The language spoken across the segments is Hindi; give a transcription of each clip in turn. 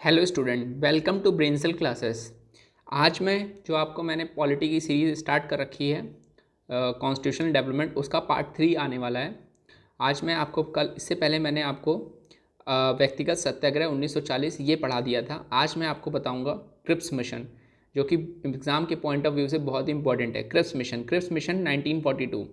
Hello student, welcome to Brainsell classes. आज मैं जो आपको मैंने पॉलिटी की सीरीज़ स्टार्ट कर रखी है कॉन्स्टिट्यूशनल डेवलपमेंट, उसका पार्ट 3 आने वाला है। आज मैं आपको इससे पहले मैंने आपको व्यक्तिगत सत्याग्रह 1940 ये पढ़ा दिया था। आज मैं आपको बताऊंगा क्रिप्स मिशन, जो कि एग्ज़ाम के पॉइंट ऑफ व्यू से बहुत ही इंपॉर्टेंट है। Cripps mission 1942।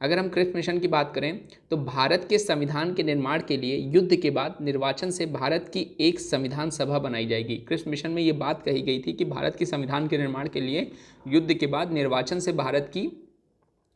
अगर हम क्रिप्स मिशन की बात करें तो भारत के संविधान के निर्माण के लिए युद्ध के बाद निर्वाचन से भारत की एक संविधान सभा बनाई जाएगी। क्रिप्स मिशन में ये बात कही गई थी कि भारत के संविधान के निर्माण के लिए युद्ध के बाद निर्वाचन से भारत की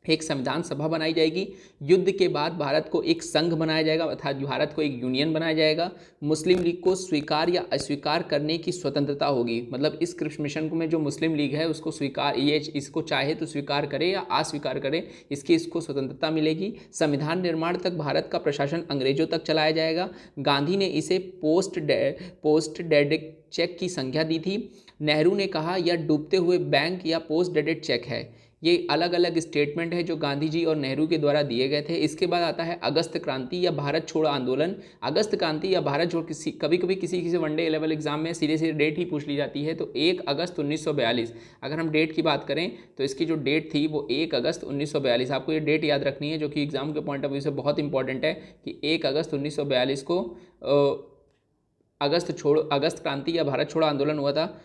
एक संविधान सभा बनाई जाएगी। युद्ध के बाद भारत को एक संघ बनाया जाएगा, अर्थात भारत को एक यूनियन बनाया जाएगा। मुस्लिम लीग को स्वीकार या अस्वीकार करने की स्वतंत्रता होगी, मतलब इस क्रिप्स मिशन में जो मुस्लिम लीग है उसको स्वीकार, ये इसको चाहे तो स्वीकार करे या अस्वीकार करे, इसको स्वतंत्रता मिलेगी। संविधान निर्माण तक भारत का प्रशासन अंग्रेजों तक चलाया जाएगा। गांधी ने इसे पोस्ट डेडेड चेक की संख्या दी थी। नेहरू ने कहा यह डूबते हुए बैंक या पोस्ट डेडेड चेक है। ये अलग अलग स्टेटमेंट है जो गांधी जी और नेहरू के द्वारा दिए गए थे। इसके बाद आता है अगस्त क्रांति या भारत छोड़ो आंदोलन। अगस्त क्रांति या भारत छोड़ो, कभी कभी किसी वनडे लेवल एग्जाम में सीधे सीधे डेट ही पूछ ली जाती है। तो 1 अगस्त 1942, अगर हम डेट की बात करें तो इसकी जो डेट थी वो 1 अगस्त 1942। आपको ये डेट याद रखनी है, जो कि एग्जाम के पॉइंट ऑफ व्यू से बहुत इंपॉर्टेंट है कि 1 अगस्त 1942 को अगस्त क्रांति या भारत छोड़ो आंदोलन हुआ था।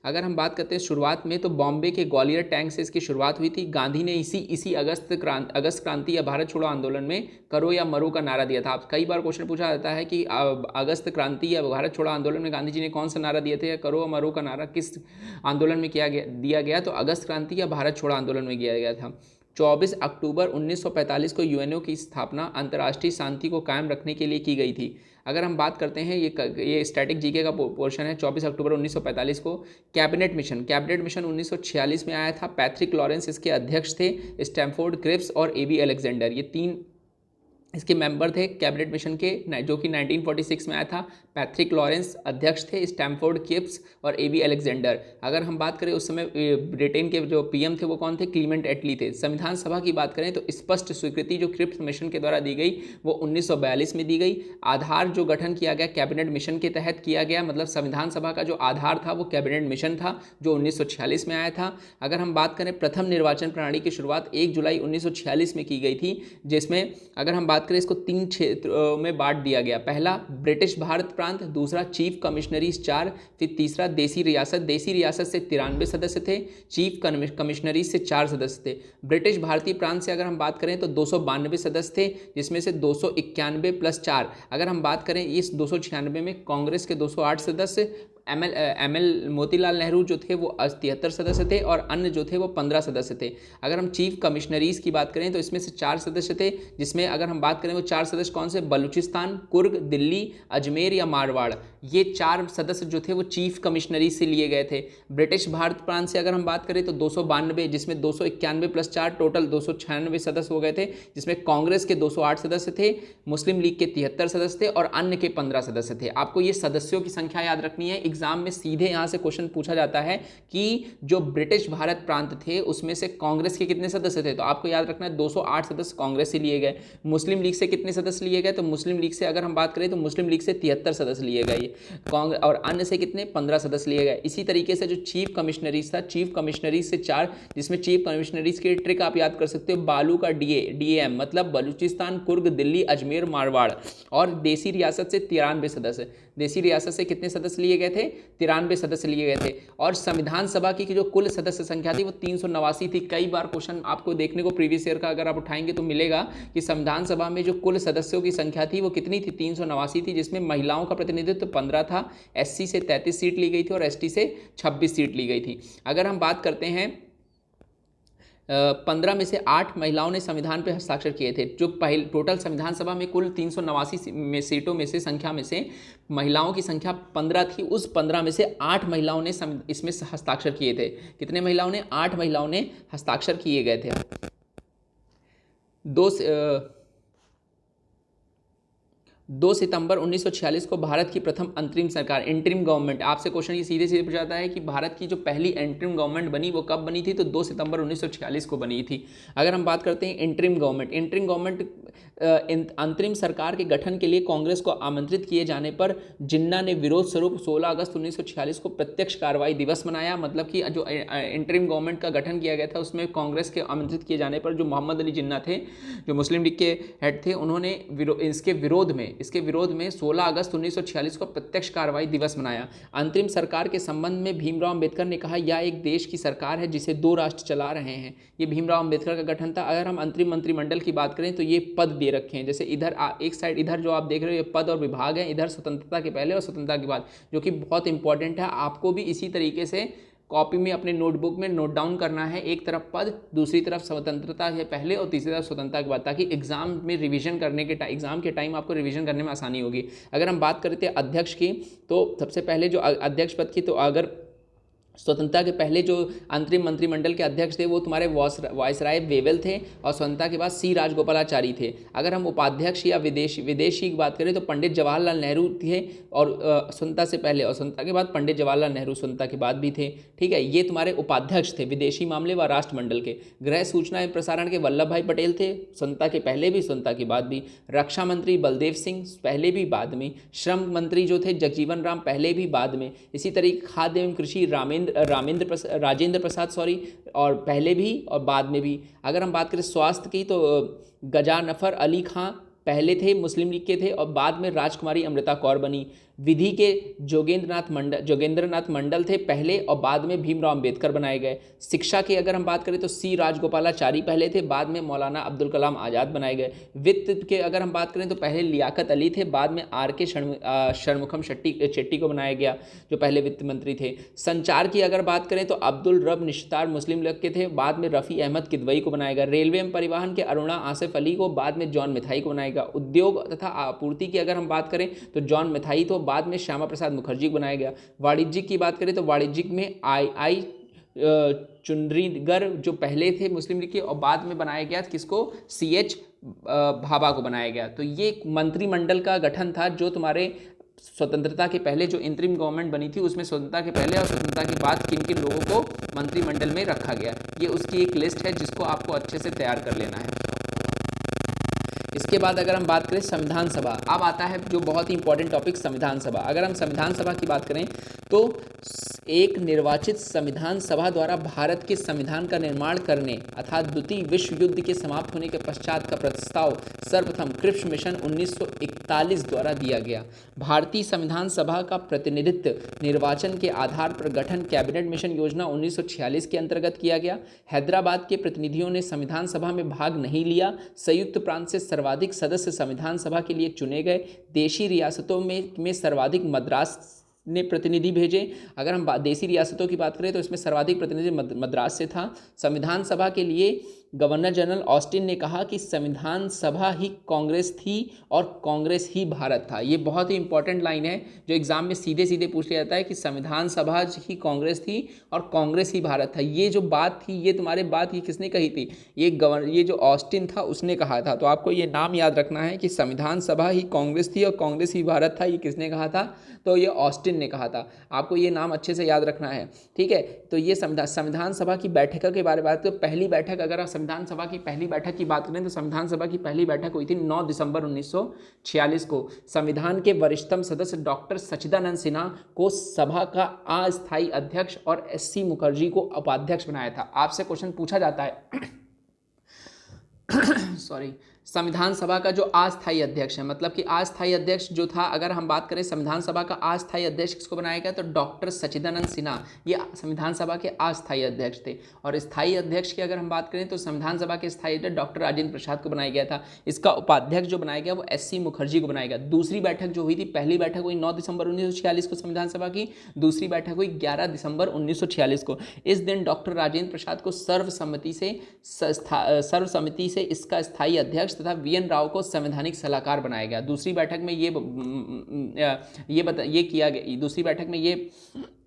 अगर हम बात करते हैं शुरुआत में, तो बॉम्बे के ग्वालियर टैंक से इसकी शुरुआत हुई थी। गांधी ने इसी अगस्त क्रांति या भारत छोड़ो आंदोलन में करो या मरो का नारा दिया था। आप कई बार क्वेश्चन पूछा जाता है कि अगस्त क्रांति या भारत छोड़ो आंदोलन में गांधी जी ने कौन सा नारा दिए थे, या करो या मरो का नारा किस आंदोलन में दिया गया, तो अगस्त क्रांति या भारत छोड़ो आंदोलन में किया गया था। 24 अक्टूबर 1945 को यूएनओ की स्थापना अंतर्राष्ट्रीय शांति को कायम रखने के लिए की गई थी। अगर हम बात करते हैं, ये स्टैटिक जीके का पोर्शन है। 24 अक्टूबर 1945 को कैबिनेट मिशन 1946 में आया था। पैट्रिक लॉरेंस इसके अध्यक्ष थे। स्टैमफोर्ड क्रिप्स और एबी अलेक्जेंडर ये 3 इसके मेंबर थे कैबिनेट मिशन के, जो कि 1946 में आया था। पैट्रिक लॉरेंस अध्यक्ष थे, स्टैमफोर्ड क्रिप्स और एबी अलेक्जेंडर। अगर हम बात करें उस समय ब्रिटेन के जो पीएम थे वो कौन थे, क्लीमेंट एटली थे। संविधान सभा की बात करें तो स्पष्ट स्वीकृति जो क्रिप्स मिशन के द्वारा दी गई वो 1942 में दी गई। आधार जो गठन किया गया कैबिनेट मिशन के तहत किया गया, मतलब संविधान सभा का जो आधार था वो कैबिनेट मिशन था जो 1946 में आया था। अगर हम बात करें प्रथम निर्वाचन प्रणाली की शुरुआत 1 जुलाई 1946 में की गई थी, जिसमें अगर हम बात करें इसको 3 क्षेत्रों में बांट दिया गया। पहला ब्रिटिश भारत प्रांत, दूसरा चीफ कमिश्नरीज 4, फिर तीसरा देसी रियासत। देसी रियासत से 93 सदस्य थे, चीफ कमिश्नरीज से 4 सदस्य थे। ब्रिटिश भारतीय प्रांत से अगर हम बात करें तो 292 सदस्य थे, जिसमें से 291 + 4। अगर हम बात करें इस 296 में कांग्रेस के 208 सदस्य, एमएल मोतीलाल नेहरू जो थे वो 73 सदस्य थे, और अन्य जो थे वो 15 सदस्य थे। अगर हम चीफ कमिश्नरीज की बात करें तो इसमें से 4 सदस्य थे, जिसमें अगर हम बात करें वो 4 सदस्य कौन से, बलूचिस्तान, कुर्ग, दिल्ली, अजमेर या मारवाड़। ये 4 सदस्य जो थे वो चीफ कमिश्नरीज से लिए गए थे। ब्रिटिश भारत प्रांत से अगर हम बात करें तो 292, जिसमें 291 + 4 टोटल 296 सदस्य हो गए थे, जिसमें कांग्रेस के 208 सदस्य थे, मुस्लिम लीग के 73 सदस्य थे और अन्य के 15 सदस्य थे। आपको ये सदस्यों की संख्या याद रखनी है। एग्जाम में सीधे यहां से क्वेश्चन पूछा जाता है कि जो ब्रिटिश भारत प्रांत थे उसमें से कांग्रेस के कितने सदस्य थे, तो आपको याद रखना है 208 सदस्य कांग्रेस से लिए गए। मुस्लिम लीग से कितने सदस्य लिए गए, तो मुस्लिम लीग से अगर हम बात करें तो मुस्लिम लीग से 73 सदस्य लिए गए, कांग्रेस और अन्य से कितने 15 सदस्य लिए गए। इसी तरीके से जो चीफ कमिश्नरीज था, चीफ कमिश्नरीज से 4, जिसमें चीफ कमिश्नरीज की ट्रिक आप याद कर सकते हो, बालू का डीएम मतलब बलूचिस्तान, कुर्ग, दिल्ली, अजमेर, मारवाड़। और देसी रियासत से 93 सदस्य, देसी रियासत से कितने सदस्य लिए गए थे, 93 सदस्य लिए गए थे। और संविधान सभा की जो कुल सदस्य संख्या थी वो 389 थी। कई बार क्वेश्चन आपको देखने को प्रीवियस ईयर का अगर आप उठाएंगे तो मिलेगा कि संविधान सभा में जो कुल सदस्यों की संख्या थी वो कितनी थी, 389 थी, जिसमें महिलाओं का प्रतिनिधित्व 15 था, एससी से 33 सीट ली गई थी और एसटी से 26 सीट ली गई थी। अगर हम बात करते हैं 15 में से 8 महिलाओं ने संविधान पर हस्ताक्षर किए थे। जो टोटल संविधान सभा में कुल 389 सीटों में से संख्या में से महिलाओं की संख्या 15 थी, उस 15 में से 8 महिलाओं ने इसमें हस्ताक्षर किए थे। कितने महिलाओं ने, 8 महिलाओं ने हस्ताक्षर किए गए थे। 2 सितंबर 1946 को भारत की प्रथम अंतरिम सरकार, इंटरिम गवर्नमेंट, आपसे क्वेश्चन ये सीधे सीधे पूछा जाता है कि भारत की जो पहली इंटरिम गवर्नमेंट बनी वो कब बनी थी, तो 2 सितंबर 1946 को बनी थी। अगर हम बात करते हैं इंटरिम गवर्नमेंट अंतरिम सरकार के गठन के लिए कांग्रेस को आमंत्रित किए जाने पर जिन्ना ने विरोध स्वरूप 16 अगस्त 1946 को प्रत्यक्ष कार्रवाई दिवस मनाया। मतलब कि जो इंटरिम गवर्नमेंट का गठन किया गया था उसमें कांग्रेस के आमंत्रित किए जाने पर जो मोहम्मद अली जिन्ना थे, जो मुस्लिम लीग के हेड थे, उन्होंने इसके विरोध में 16 अगस्त 1946 को प्रत्यक्ष कार्रवाई दिवस मनाया। अंतरिम सरकार के संबंध में भीमराव अंबेडकर ने कहा, यह एक देश की सरकार है जिसे 2 राष्ट्र चला रहे हैं। ये भीमराव अंबेडकर का गठन था। अगर हम अंतरिम मंत्रिमंडल की बात करें तो ये पद दे रखे हैं, जैसे इधर एक साइड इधर जो आप देख रहे हो ये पद और विभाग है, इधर स्वतंत्रता के पहले और स्वतंत्रता के बाद, जो कि बहुत इंपॉर्टेंट है। आपको भी इसी तरीके से कॉपी में अपने नोटबुक में नोट डाउन करना है, एक तरफ पद, दूसरी तरफ स्वतंत्रता के पहले और तीसरी तरफ स्वतंत्रता के बाद, ताकि एग्जाम में रिवीजन करने के एग्जाम के टाइम आपको रिवीजन करने में आसानी होगी। अगर हम बात करते हैं अध्यक्ष की, तो सबसे पहले जो अध्यक्ष पद की, तो अगर स्वतंत्रता के पहले जो अंतरिम मंत्रिमंडल के अध्यक्ष थे वो तुम्हारे वायसराय वेवेल थे, और स्वतंत्रता के बाद सी राजगोपालाचारी थे। अगर हम उपाध्यक्ष या विदेशी की बात करें तो पंडित जवाहरलाल नेहरू थे, और स्वतंत्रता से पहले, और स्वतंत्रता के बाद पंडित जवाहरलाल नेहरू स्वतंत्रता के बाद भी थे। ठीक है, ये तुम्हारे उपाध्यक्ष थे विदेशी मामले व राष्ट्रमंडल के। गृह सूचना एवं प्रसारण के वल्लभ भाई पटेल थे, स्वतंत्रता के पहले भी स्वतंत्रता के बाद भी। रक्षा मंत्री बलदेव सिंह, पहले भी बाद में। श्रम मंत्री जो थे जगजीवन राम, पहले भी बाद में। इसी तरीके खाद्य एवं कृषि राजेंद्र प्रसाद और पहले भी और बाद में भी। अगर हम बात करें स्वास्थ्य की तो गजानफर अली खां पहले थे, मुस्लिम लीग के थे, और बाद में राजकुमारी अमृता कौर बनी। विधि के जोगेंद्रनाथ मंडल थे पहले, और बाद में भीमराव अंबेडकर बनाए गए। शिक्षा की अगर हम बात करें तो सी राजगोपालाचारी पहले थे, बाद में मौलाना अब्दुल कलाम आज़ाद बनाए गए। वित्त के अगर हम बात करें तो पहले लियाकत अली थे, बाद में R.K. षणमुखम शेट्टी को बनाया गया, जो पहले वित्त मंत्री थे। संचार की अगर बात करें तो अब्दुल रब निश्तार मुस्लिम लीग के थे, बाद में रफ़ी अहमद किदवई को बनाया गया। रेलवे एवं परिवहन के अरुणा आसिफ अली को, बाद में जॉन मिथाई को बनाया गया। उद्योग तथा आपूर्ति की अगर हम बात करें तो जॉन मिथाई तो, बाद में श्यामा प्रसाद मुखर्जी को बनाया गया। वाणिज्यिक की बात करें तो वाणिज्यिक में आई चुनरीगर जो पहले थे मुस्लिम लीग के, और बाद में बनाया गया किसको, CH भाभा को बनाया गया। तो ये मंत्रिमंडल का गठन था जो तुम्हारे स्वतंत्रता के पहले जो इंतरिम गवर्नमेंट बनी थी उसमें स्वतंत्रता के पहले और स्वतंत्रता के बाद किन किन लोगों को मंत्रिमंडल में रखा गया। ये उसकी एक लिस्ट है जिसको आपको अच्छे से तैयार कर लेना है। इसके बाद अगर हम बात करें संविधान सभा, अब आता है जो बहुत ही इंपॉर्टेंट टॉपिक संविधान सभा। अगर हम संविधान सभा की बात करें तो एक निर्वाचित संविधान सभा द्वारा भारत के संविधान का निर्माण करने अर्थात द्वितीय विश्व युद्ध के समाप्त होने के पश्चात का प्रस्ताव सर्वप्रथम क्रिप्स मिशन 1941 द्वारा दिया गया। भारतीय संविधान सभा का प्रतिनिधित्व निर्वाचन के आधार पर गठन कैबिनेट मिशन योजना 1946 के अंतर्गत किया गया। हैदराबाद के प्रतिनिधियों ने संविधान सभा में भाग नहीं लिया। संयुक्त प्रांत से सर्वाधिक सदस्य संविधान सभा के लिए चुने गए। देशी रियासतों में सर्वाधिक मद्रास ने प्रतिनिधि भेजे। अगर हम देशी रियासतों की बात करें तो इसमें सर्वाधिक प्रतिनिधि मद्रास से था। संविधान सभा के लिए गवर्नर जनरल ऑस्टिन ने कहा कि संविधान सभा ही कांग्रेस थी और कांग्रेस ही भारत था। ये बहुत ही इंपॉर्टेंट लाइन है जो एग्जाम में सीधे सीधे पूछ लिया जाता है कि संविधान सभा ही कांग्रेस थी और कांग्रेस ही भारत था। ये जो बात थी ये तुम्हारे बात ये किसने कही थी, ये जो ऑस्टिन था उसने कहा था। तो आपको ये नाम याद रखना है कि संविधान सभा ही कांग्रेस थी और कांग्रेस ही भारत था। ये किसने कहा था, तो ये ऑस्टिन ने कहा था। आपको ये नाम अच्छे से याद रखना है, ठीक है। तो ये संविधान सभा की बैठक के बारे में बात करें तो पहली बैठक, अगर आप संविधान सभा की पहली बैठक की बात करें तो संविधान सभा की पहली बैठक हुई थी 9 दिसंबर 1946 को। संविधान के वरिष्ठतम सदस्य डॉक्टर सच्चिदानंद सिन्हा को सभा का अस्थायी अध्यक्ष और SC मुखर्जी को उपाध्यक्ष बनाया था। आपसे क्वेश्चन पूछा जाता है सॉरी, संविधान सभा का जो अस्थायी अध्यक्ष है, मतलब कि अस्थायी अध्यक्ष जो था, अगर हम बात करें संविधान सभा का अस्थायी अध्यक्ष किसको बनाया गया तो डॉक्टर सच्चिदानंद सिन्हा, ये संविधान सभा के अस्थायी अध्यक्ष थे। और स्थायी अध्यक्ष की अगर हम बात करें तो संविधान सभा के स्थायी अध्यक्ष डॉक्टर राजेंद्र प्रसाद को बनाया गया था। इसका उपाध्यक्ष जो बनाया गया वो SC मुखर्जी को बनाया गया। दूसरी बैठक जो हुई थी, पहली बैठक हुई 9 दिसंबर 1946 को संविधान सभा की, दूसरी बैठक हुई 11 दिसंबर 1946 को। इस दिन डॉक्टर राजेंद्र प्रसाद को सर्वसम्मति से इसका स्थायी अध्यक्ष तथा VN राव को संवैधानिक सलाहकार बनाया गया। दूसरी बैठक में ये किया गया, दूसरी बैठक में ये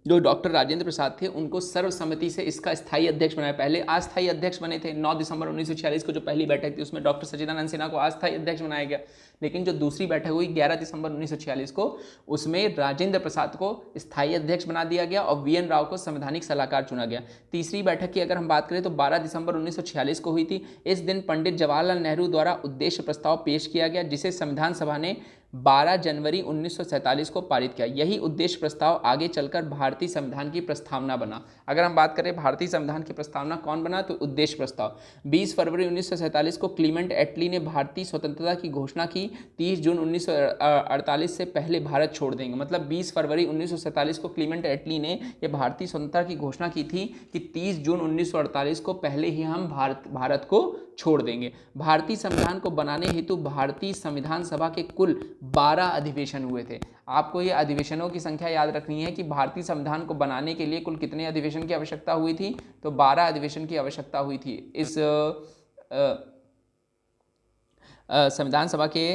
जो डॉक्टर राजेंद्र प्रसाद थे उनको सर्वसम्मति से इसका स्थायी अध्यक्ष बनाया। पहले अस्थायी अध्यक्ष बने थे। 9 दिसंबर 1946 को जो पहली बैठक थी उसमें डॉक्टर सच्चिदानंद सिन्हा को अस्थायी अध्यक्ष बनाया गया, लेकिन जो दूसरी बैठक हुई 11 दिसंबर 1946 को, उसमें राजेंद्र प्रसाद को स्थायी अध्यक्ष बना दिया गया और वीएन राव को संवैधानिक सलाहकार चुना गया। तीसरी बैठक की अगर हम बात करें तो 12 दिसंबर 1946 को हुई थी। इस दिन पंडित जवाहरलाल नेहरू द्वारा उद्देश्य प्रस्ताव पेश किया गया, जिसे संविधान सभा ने 12 जनवरी 1947 को पारित किया। यही उद्देश्य प्रस्ताव आगे चलकर भारतीय संविधान की प्रस्तावना बना। अगर हम बात करें भारतीय संविधान की प्रस्तावना कौन बना, तो उद्देश्य प्रस्ताव 20 फरवरी 1947 को क्लीमेंट एटली ने भारतीय स्वतंत्रता की घोषणा की। 30 जून 1948 से पहले भारत छोड़ देंगे। मतलब 20 फरवरी 1947 को क्लीमेंट एटली ने यह भारतीय स्वतंत्रता की घोषणा की थी कि 30 जून 1948 को पहले ही हम भारत को छोड़ देंगे। भारतीय संविधान को बनाने हेतु भारतीय संविधान सभा के कुल 12 अधिवेशन हुए थे। आपको ये अधिवेशनों की संख्या याद रखनी है कि भारतीय संविधान को बनाने के लिए कुल कितने अधिवेशन की आवश्यकता हुई थी, तो 12 अधिवेशन की आवश्यकता हुई थी। इस संविधान सभा के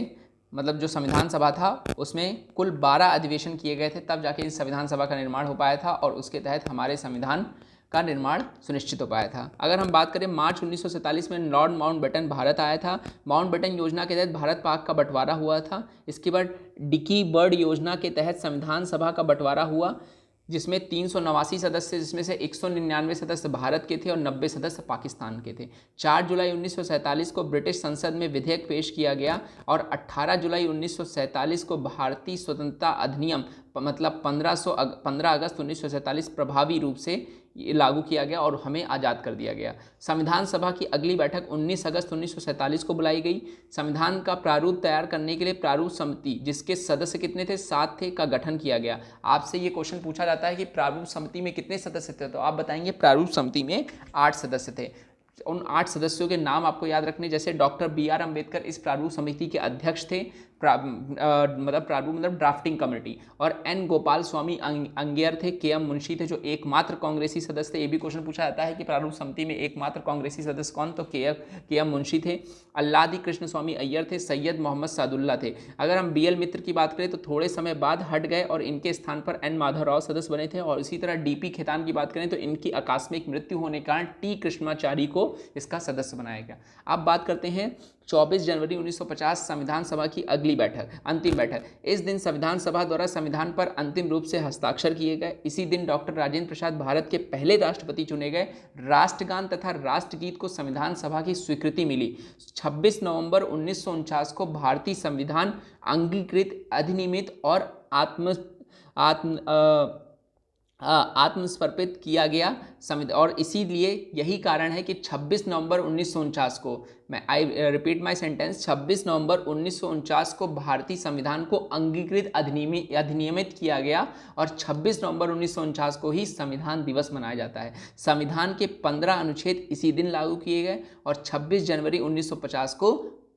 मतलब जो संविधान सभा था उसमें कुल 12 अधिवेशन किए गए थे, तब जाके इस संविधान सभा का निर्माण हो पाया था और उसके तहत हमारे संविधान का निर्माण सुनिश्चित हो पाया था। अगर हम बात करें मार्च 1947 में लॉर्ड माउंटबेटन भारत आया था। माउंटबेटन योजना के तहत भारत पाक का बंटवारा हुआ था। इसके बाद डिकी बर्ड योजना के तहत संविधान सभा का बंटवारा हुआ, जिसमें 389 सदस्य, जिसमें से 199 सदस्य भारत के थे और 90 सदस्य पाकिस्तान के थे। 4 जुलाई 1947 को ब्रिटिश संसद में विधेयक पेश किया गया और 18 जुलाई 1947 को भारतीय स्वतंत्रता अधिनियम मतलब 15 अगस्त 1947 प्रभावी रूप से लागू किया गया और हमें आज़ाद कर दिया गया। संविधान सभा की अगली बैठक 19 अगस्त 1947 को बुलाई गई। संविधान का प्रारूप तैयार करने के लिए प्रारूप समिति, जिसके सदस्य कितने थे, 7 थे, का गठन किया गया। आपसे ये क्वेश्चन पूछा जाता है कि प्रारूप समिति में कितने सदस्य थे, तो आप बताएंगे प्रारूप समिति में 8 सदस्य थे। उन 8 सदस्यों के नाम आपको याद रखने, जैसे डॉक्टर BR अम्बेडकर इस प्रारूप समिति के अध्यक्ष थे, मतलब ड्राफ्टिंग कमेटी, और N गोपाल स्वामी अंगेयर थे, KM मुंशी थे जो एकमात्र कांग्रेसी सदस्य थे। ये भी क्वेश्चन पूछा जाता है कि प्रारूप समिति में एकमात्र कांग्रेसी सदस्य कौन, तो KM मुंशी थे। अल्लादी कृष्ण स्वामी अय्यर थे। सैयद मोहम्मद सादुल्ला थे। अगर हम BL मित्र की बात करें तो थोड़े समय बाद हट गए और इनके स्थान पर N माधवराव सदस्य बने थे। और इसी तरह DP खेतान की बात करें तो इनकी आकस्मिक मृत्यु होने के कारण T कृष्णाचारी को इसका सदस्य बनाया गया। अब बात करते हैं 24 जनवरी 1950 संविधान सभा की अगली बैठक, अंतिम बैठक। इस दिन संविधान सभा द्वारा संविधान पर अंतिम रूप से हस्ताक्षर किए गए। इसी दिन डॉक्टर राजेंद्र प्रसाद भारत के पहले राष्ट्रपति चुने गए। राष्ट्रगान तथा राष्ट्रगीत को संविधान सभा की स्वीकृति मिली। 26 नवंबर 1949 को भारतीय संविधान अंगीकृत, अधिनियमित और आत्मसमर्पित किया गया और इसीलिए यही कारण है कि 26 नवंबर 1949 को, मैं आई रिपीट माय सेंटेंस, 26 नवंबर 1949 को भारतीय संविधान को अंगीकृत, अधिनियमित किया गया और 26 नवंबर 1949 को ही संविधान दिवस मनाया जाता है। संविधान के 15 अनुच्छेद इसी दिन लागू किए गए और 26 जनवरी 1950 को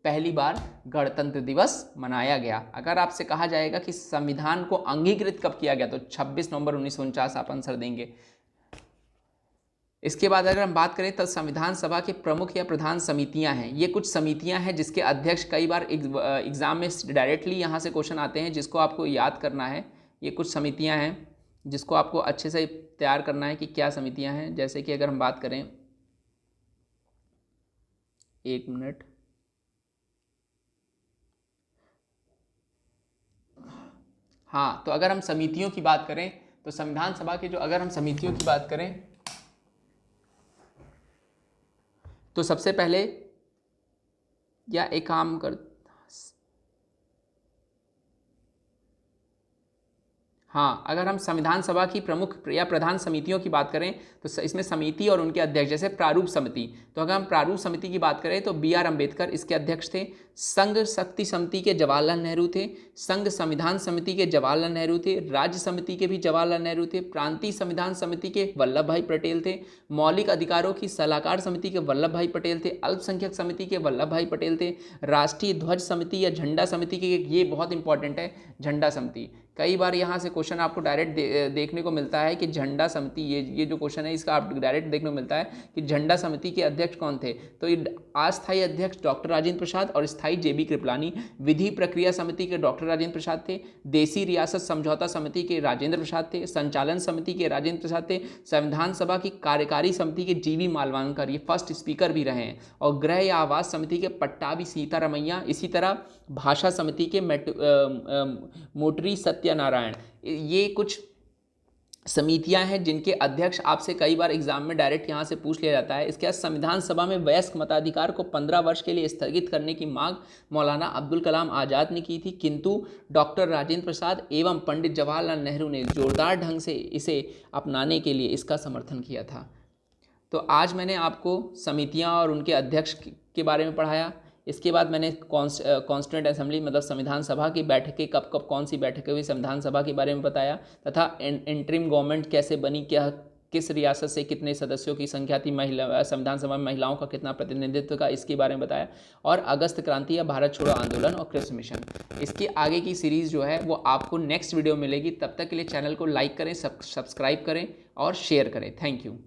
पहली बार गणतंत्र दिवस मनाया गया। अगर आपसे कहा जाएगा कि संविधान को अंगीकृत कब किया गया तो 26 नवंबर 1949 आप आंसर देंगे। इसके बाद अगर हम बात करें तो संविधान सभा के प्रमुख या प्रधान समितियां हैं। ये कुछ समितियां हैं जिसके अध्यक्ष कई बार एग्जाम में डायरेक्टली यहाँ से क्वेश्चन आते हैं, जिसको आपको याद करना है। ये कुछ समितियां हैं जिसको आपको अच्छे से तैयार करना है कि क्या समितियां हैं। जैसे कि अगर हम बात करें, एक मिनट, हाँ, तो अगर हम समितियों की बात करें तो संविधान सभा के अगर हम समितियों की बात करें तो सबसे पहले या एक काम कर, हाँ, अगर हम संविधान सभा की प्रमुख या प्रधान समितियों की बात करें तो इसमें समिति और उनके अध्यक्ष, जैसे प्रारूप समिति, तो अगर हम प्रारूप समिति की बात करें तो BR अम्बेडकर इसके अध्यक्ष थे। संघ शक्ति समिति के जवाहरलाल नेहरू थे। संघ संविधान समिति के जवाहरलाल नेहरू थे। राज्य समिति के भी जवाहरलाल नेहरू थे। प्रांतीय संविधान समिति के वल्लभ भाई पटेल थे। मौलिक अधिकारों की सलाहकार समिति के वल्लभ भाई पटेल थे। अल्पसंख्यक समिति के वल्लभ भाई पटेल थे। राष्ट्रीय ध्वज समिति या झंडा समिति के, ये बहुत इंपॉर्टेंट है, झंडा समिति कई बार यहाँ से क्वेश्चन आपको डायरेक्ट देखने को मिलता है कि झंडा समिति, ये जो क्वेश्चन है इसका आप डायरेक्ट देखने को मिलता है कि झंडा समिति के अध्यक्ष कौन थे। तो ये अस्थायी अध्यक्ष डॉक्टर राजेंद्र प्रसाद और स्थायी जेबी कृपलानी। विधि प्रक्रिया समिति के डॉक्टर राजेंद्र प्रसाद थे। देसी रियासत समझौता समिति के राजेंद्र प्रसाद थे। संचालन समिति के राजेंद्र प्रसाद थे। संविधान सभा की कार्यकारी समिति के जीवी मालवानकर, ये फर्स्ट स्पीकर भी रहे हैं। और गृह या आवास समिति के पट्टाभी सीतारमैया। इसी तरह भाषा समिति के मोटरी सत्यनारायण। ये कुछ समितियां हैं जिनके अध्यक्ष आपसे कई बार एग्जाम में डायरेक्ट यहां से पूछ लिया जाता है। इसके बाद संविधान सभा में वयस्क मताधिकार को 15 वर्ष के लिए स्थगित करने की मांग मौलाना अब्दुल कलाम आज़ाद ने की थी, किंतु डॉक्टर राजेंद्र प्रसाद एवं पंडित जवाहरलाल नेहरू ने जोरदार ढंग से इसे अपनाने के लिए इसका समर्थन किया था। तो आज मैंने आपको समितियां और उनके अध्यक्ष के बारे में पढ़ाया। इसके बाद मैंने कॉन्स्टिट्यूएंट असेंबली मतलब संविधान सभा की बैठकें कब कब कौन सी बैठकें हुई संविधान सभा के बारे में बताया, तथा इंटरिम गवर्नमेंट कैसे बनी, क्या किस रियासत से कितने सदस्यों की संख्या थी, महिला संविधान सभा में महिलाओं का कितना प्रतिनिधित्व का, इसके बारे में बताया। और अगस्त क्रांति या भारत छोड़ो आंदोलन और कृषि मिशन। इसके आगे की सीरीज़ जो है वो आपको नेक्स्ट वीडियो मिलेगी। तब तक के लिए चैनल को लाइक करें, सब्सक्राइब करें और शेयर करें। Thank you.